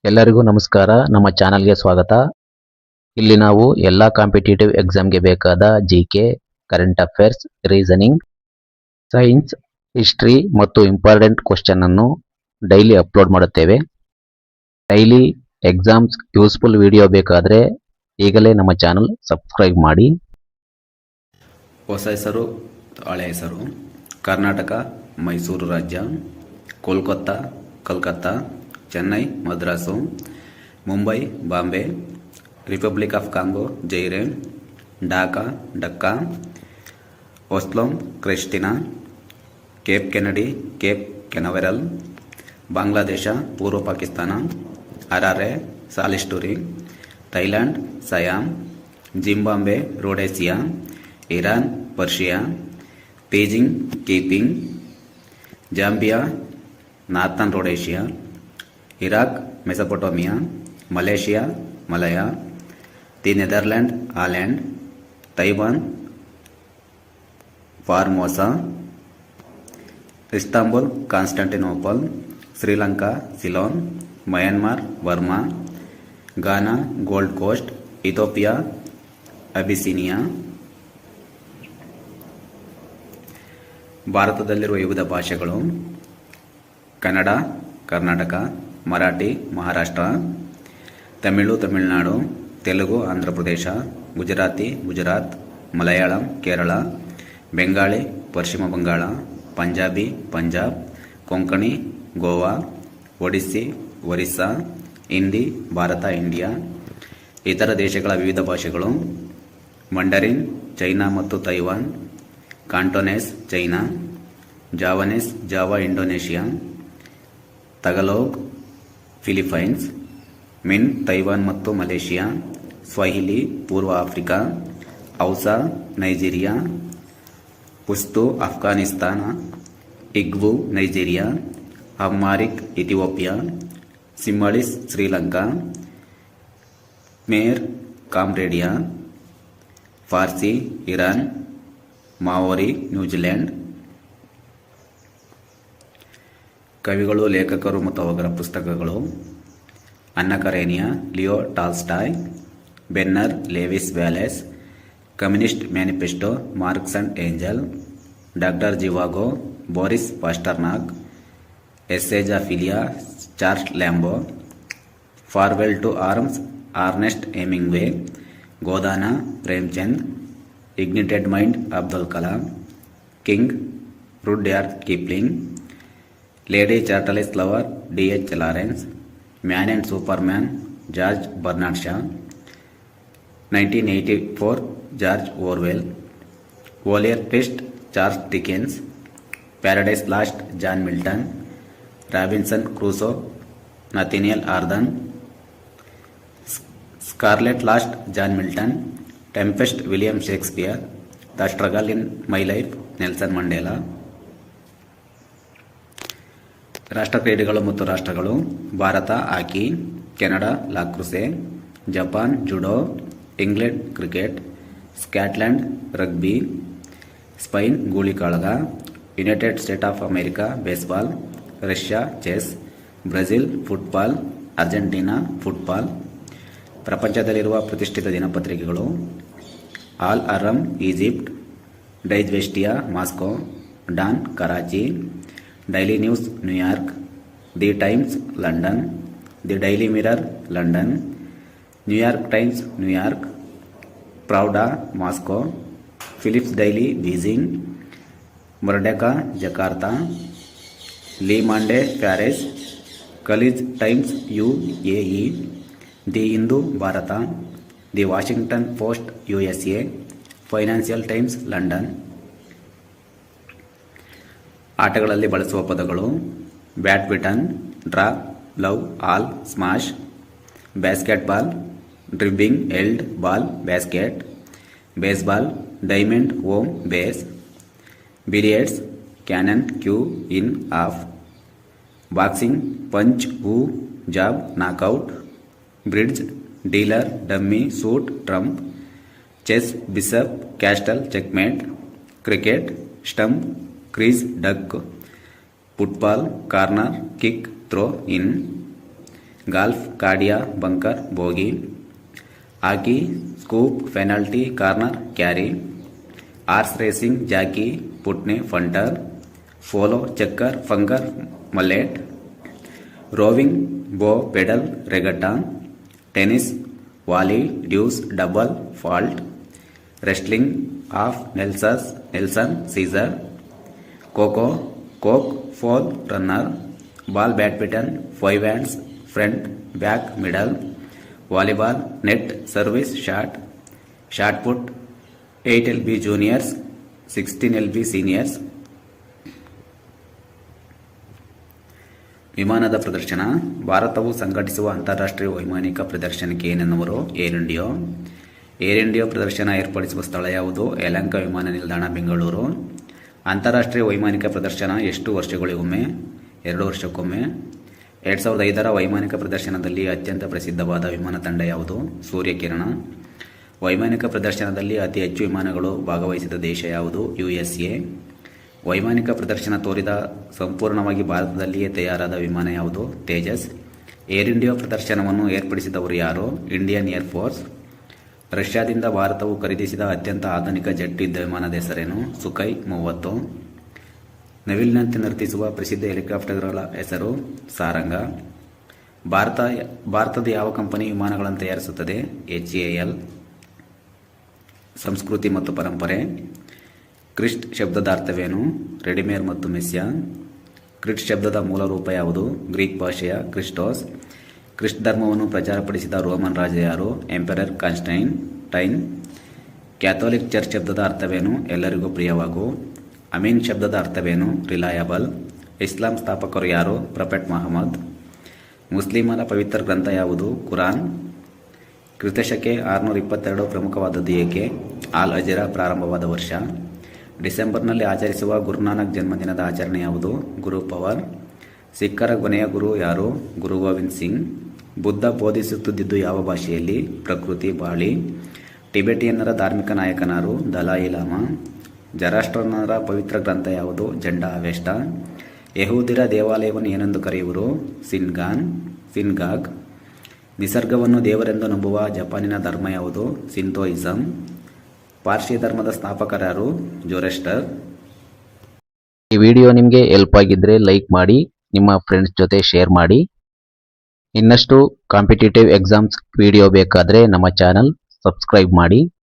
ಎಲ್ಲರಿಗೂ ನಮಸ್ಕಾರ. ನಮ್ಮ ಚಾನಲ್ಗೆ ಸ್ವಾಗತ. ಇಲ್ಲಿ ನಾವು ಎಲ್ಲ ಕಾಂಪಿಟೇಟಿವ್ ಎಕ್ಸಾಮ್ಗೆ ಬೇಕಾದ GK, current affairs, reasoning, science, history ಮತ್ತು ಇಂಪಾರ್ಟೆಂಟ್ ಕ್ವಶನ್ ಅನ್ನು ಡೈಲಿ ಅಪ್ಲೋಡ್ ಮಾಡುತ್ತೇವೆ. ಡೈಲಿ ಎಕ್ಸಾಮ್ಸ್ ಯೂಸ್ಫುಲ್ ವಿಡಿಯೋ ಬೇಕಾದರೆ ಈಗಲೇ ನಮ್ಮ ಚಾನಲ್ ಸಬ್ಸ್ಕ್ರೈಬ್ ಮಾಡಿ. ಹೊಸ ಹೆಸರು, ಹಳೆ ಹೆಸರು: ಕರ್ನಾಟಕ, ಮೈಸೂರು ರಾಜ್ಯ; Kolkata, Calcutta; Chennai, Madras; Mumbai, Bombay; Republic of Congo, Zaire; Dhaka, Dacca; Oslo, Christiania; Cape Kennedy, Cape Canaveral; Bangladesh, ಪೂರ್ವ Pakistan; Harare, Salisbury; Thailand, Siam; Zimbabwe, Rhodesia; Iran, Persia; Beijing, Peking; Zambia, Northern Rhodesia; Iraq, Mesopotamia; Malaysia, Malaya; the Netherland, Holland; Taiwan, Formosa; Istanbul, Constantinople; Sri Lanka, Ceylon; Myanmar, Burma; Ghana, Gold Coast; Ethiopia, Abyssinia. ಭಾರತದಲ್ಲಿರುವ ವಿವಿಧ ಭಾಷೆಗಳು: ಕನ್ನಡ, ಕರ್ನಾಟಕ; ಮರಾಠಿ, ಮಹಾರಾಷ್ಟ್ರ; ತಮಿಳು, ತಮಿಳುನಾಡು; ತೆಲುಗು, ಆಂಧ್ರ ಪ್ರದೇಶ; ಗುಜರಾತಿ, ಗುಜರಾತ್; ಮಲಯಾಳಂ, ಕೇರಳ; ಬೆಂಗಾಳಿ, ಪಶ್ಚಿಮ Bengal; Punjabi, Punjab; Konkani, Goa; Odissi, Orissa; Hindi, Bharat, India. ಇತರ ದೇಶಗಳ ವಿವಿಧ ಭಾಷೆಗಳು: Mandarin, China ಮತ್ತು Taiwan; Cantonese, China; Javanese, Java, Indonesia; Tagalog, Philippines; Min, Taiwan ಮತ್ತು ಮಲೇಷಿಯಾ; ಸ್ವಹಿಲಿ, ಪೂರ್ವ Africa; Hausa, Nigeria; Pashto, Afghanistan; Igbo, Nigeria; Amharic, Ethiopia; Sinhalese, Sri Lanka; Khmer, Cambodia; Farsi, Iran; Maori, New Zealand. ಕವಿಗಳು, ಲೇಖಕರು ಮತ್ತು ಅವರ ಪುಸ್ತಕಗಳು: Anna Karenina, Leo Tolstoy; Ben Hur, Lewis Wallace; Communist Manifesto, Marx and Engel; doctor ಜಿವಾಗೋ, Boris Pasternak; Essays of Elia, Charles Lamb; Farewell to Arms, Ernest Hemingway; Godan, Premchand; Ignited Mind, Abdul Kalam; King, Rudyard Kipling; Lady Chatterley's Lover, D H. Lawrence; Man and Superman, George Bernard Shaw; 1984, George Orwell; Oliver Twist, Charles Dickens; Paradise Lost, John Milton; Robinson Crusoe, Nathaniel ಹಾರ್ದನ್; Scarlet Lost, John Milton; Tempest, William Shakespeare; the Struggle in My Life, Nelson Mandela. ರಾಷ್ಟ್ರ ಕ್ರೀಡೆಗಳು ಮತ್ತು ರಾಷ್ಟ್ರಗಳು: Bharat, hockey; Canada, ಲಾಕ್ರೊಸ್ಸೆ; Japan, judo; England, cricket; Scotland, rugby; Spain, ಗೋಳಿಕಾಳಗ; United States of America, baseball; Russia, chess; Brazil, football; Argentina, football. ಪ್ರಪಂಚದಲ್ಲಿರುವ ಪ್ರತಿಷ್ಠಿತ ದಿನಪತ್ರಿಕೆಗಳು: Al Ahram, Egypt; Izvestia, Moscow; Dawn, Karachi; Daily News, New York; The Times, London; The Daily Mirror, London; New York Times, New York; Pravda, Moscow; Philips Daily, Beijing; Merdeka, Jakarta; Le Monde, Paris; Khaleej Times, UAE; The Hindu, Bharat; The Washington Post, USA; Financial Times, London. ಆಟಗಳಲ್ಲಿ ಬಳಸುವ ಪದಗಳು: badminton, draw, love, all, smash; basketball, dribbling, held, ball, basket; baseball, diamond, home, base; billiards, cannon, cue, in, off; boxing, punch, hook, jab, knockout; bridge, dealer, dummy, suit, trump; chess, bishop, castle, checkmate; cricket, stump, crease, duck; football, corner, kick, throw, in; golf, caddie, bunker, bogey. Hockey, scoop, penalty, corner, carry. Horse racing, jockey, putney, punter. Polo, chukker, ಫಂಗರ್, mallet. Rowing, bow, paddle, regatta. Tennis, volley, deuce, double, fault. Wrestling, half, Nelson, Caesar. Kho kho, ಕೋಕ್, foul, runner. Ball badminton, 5 hands, front, back, middle. Volleyball, net, service, shot put, 8 LB juniors, 16 LB seniors. ವಿಮಾನದ ಪ್ರದರ್ಶನ. ಭಾರತವು ಸಂಘಟಿಸುವ ಅಂತಾರಾಷ್ಟ್ರೀಯ ವೈಮಾನಿಕ ಪ್ರದರ್ಶನಕ್ಕೆ ಏನೆನ್ನುವರು? Air India ಪ್ರದರ್ಶನ ಏರ್ಪಡಿಸುವ ಸ್ಥಳ ಯಾವುದು? ಯಲಹಂಕ ವಿಮಾನ ನಿಲ್ದಾಣ, ಬೆಂಗಳೂರು. ಅಂತಾರಾಷ್ಟ್ರೀಯ ವೈಮಾನಿಕ ಪ್ರದರ್ಶನ ಎಷ್ಟು ವರ್ಷಗಳಿಗೊಮ್ಮೆ? 2 ವರ್ಷಕ್ಕೊಮ್ಮೆ. 2005ರ ವೈಮಾನಿಕ ಪ್ರದರ್ಶನದಲ್ಲಿ ಅತ್ಯಂತ ಪ್ರಸಿದ್ಧವಾದ ವಿಮಾನ ತಂಡ ಯಾವುದು? ಸೂರ್ಯಕಿರಣ. ವೈಮಾನಿಕ ಪ್ರದರ್ಶನದಲ್ಲಿ ಅತಿ ಹೆಚ್ಚು ವಿಮಾನಗಳು ಭಾಗವಹಿಸಿದ ದೇಶ ಯಾವುದು? USA. ವೈಮಾನಿಕ ಪ್ರದರ್ಶನ ತೋರಿದ ಸಂಪೂರ್ಣವಾಗಿ ಭಾರತದಲ್ಲಿಯೇ ತಯಾರಾದ ವಿಮಾನ ಯಾವುದು? ತೇಜಸ್. ಏರ್ ಇಂಡಿಯಾ ಪ್ರದರ್ಶನವನ್ನು ಏರ್ಪಡಿಸಿದವರು ಯಾರು? Indian air force. ರಷ್ಯಾದಿಂದ ಭಾರತವು ಖರೀದಿಸಿದ ಅತ್ಯಂತ ಆಧುನಿಕ ಜೆಟ್ ಯುದ್ಧ ವಿಮಾನದ ಹೆಸರೇನು? ಸುಖೈ 30. ನವಿಲಿನಂತೆ ನರ್ತಿಸುವ ಪ್ರಸಿದ್ಧ ಹೆಲಿಕಾಪ್ಟರ್ಗಳ ಹೆಸರು? ಸಾರಂಗ. ಭಾರತದ ಯಾವ ಕಂಪನಿ ವಿಮಾನಗಳನ್ನು ತಯಾರಿಸುತ್ತದೆ? HAL. ಸಂಸ್ಕೃತಿ ಮತ್ತು ಪರಂಪರೆ. ಕ್ರಿಸ್ಟ್ ಶಬ್ದದ ಅರ್ಥವೇನು? ರೆಡಿಮೇರ್ ಮತ್ತು ಮೆಸ್ಸಿಯ. ಕ್ರಿಸ್ಟ್ ಶಬ್ದದ ಮೂಲ ರೂಪ ಯಾವುದು? ಗ್ರೀಕ್ ಭಾಷೆಯ ಕ್ರಿಸ್ಟೋಸ್. ಕ್ರಿಸ್ಟ್ ಧರ್ಮವನ್ನು ಪ್ರಚಾರಪಡಿಸಿದ ರೋಮನ್ ರಾಜ ಯಾರು? Emperor Constantine. ಕ್ಯಾಥೋಲಿಕ್ ಚರ್ಚ್ ಶಬ್ದದ ಅರ್ಥವೇನು? ಎಲ್ಲರಿಗೂ ಪ್ರಿಯವಾಗು. ಅಮೀನ್ ಶಬ್ದದ ಅರ್ಥವೇನು? ರಿಲಯಬಲ್. ಇಸ್ಲಾಂ ಸ್ಥಾಪಕರು ಯಾರು? ಪ್ರೊಫೆಟ್ ಮಹಮ್ಮದ್. ಮುಸ್ಲಿಮರ ಪವಿತ್ರ ಗ್ರಂಥ ಯಾವುದು? ಕುರಾನ್. ಕ್ರಿಸ್ತಶಕೆ 622 ಪ್ರಮುಖವಾದದ್ದು ಏಕೆ? ಆಲ್ ಅಜೀರಾ ಪ್ರಾರಂಭವಾದ ವರ್ಷ. ಡಿಸೆಂಬರ್ನಲ್ಲಿ ಆಚರಿಸುವ ಗುರುನಾನಕ್ ಜನ್ಮದಿನದ ಆಚರಣೆ ಯಾವುದು? ಗುರು ಪವರ್. ಸಿಖ್ಖರ ಕೊನೆಯ ಗುರು ಯಾರು? ಗುರು ಗೋವಿಂದ್ ಸಿಂಗ್. ಬುದ್ಧ ಬೋಧಿಸುತ್ತಿದ್ದು ಯಾವ ಭಾಷೆಯಲ್ಲಿ? ಪ್ರಕೃತಿ, ಬಾಳಿ. ಟಿಬೆಟಿಯನ್ನರ ಧಾರ್ಮಿಕ ನಾಯಕನಾರು? Dalai llama. ಜರಾಷ್ಟ್ರನರ ಪವಿತ್ರ ಗ್ರಂಥ ಯಾವುದು? ಜಂಡಾ ಅವೆಸ್ಟಾ. ಯಹೂದಿರ ದೇವಾಲಯವನ್ನು ಏನೆಂದು ಕರೆಯುವರು? ಸಿನ್ಗಾಗ್. ನಿಸರ್ಗವನ್ನು ದೇವರೆಂದು ನಂಬುವ ಜಪಾನಿನ ಧರ್ಮ ಯಾವುದು? ಸಿಂತೋಯಿಸಂ. ಪಾರ್ಸಿ ಧರ್ಮದ ಸ್ಥಾಪಕರಾರು? ಜೊರೆಸ್ಟರ್. ಈ ವಿಡಿಯೋ ನಿಮಗೆ ಹೆಲ್ಪ್ ಆಗಿದ್ರೆ ಲೈಕ್ ಮಾಡಿ, ನಿಮ್ಮ ಫ್ರೆಂಡ್ಸ್ ಜೊತೆ ಶೇರ್ ಮಾಡಿ. ಇನ್ನಷ್ಟು ಕಾಂಪಿಟೇಟಿವ್ ಎಕ್ಸಾಮ್ಸ್ ವಿಡಿಯೋ ಬೇಕಾದರೆ ನಮ್ಮ ಚಾನಲ್ ಸಬ್ಸ್ಕ್ರೈಬ್ ಮಾಡಿ.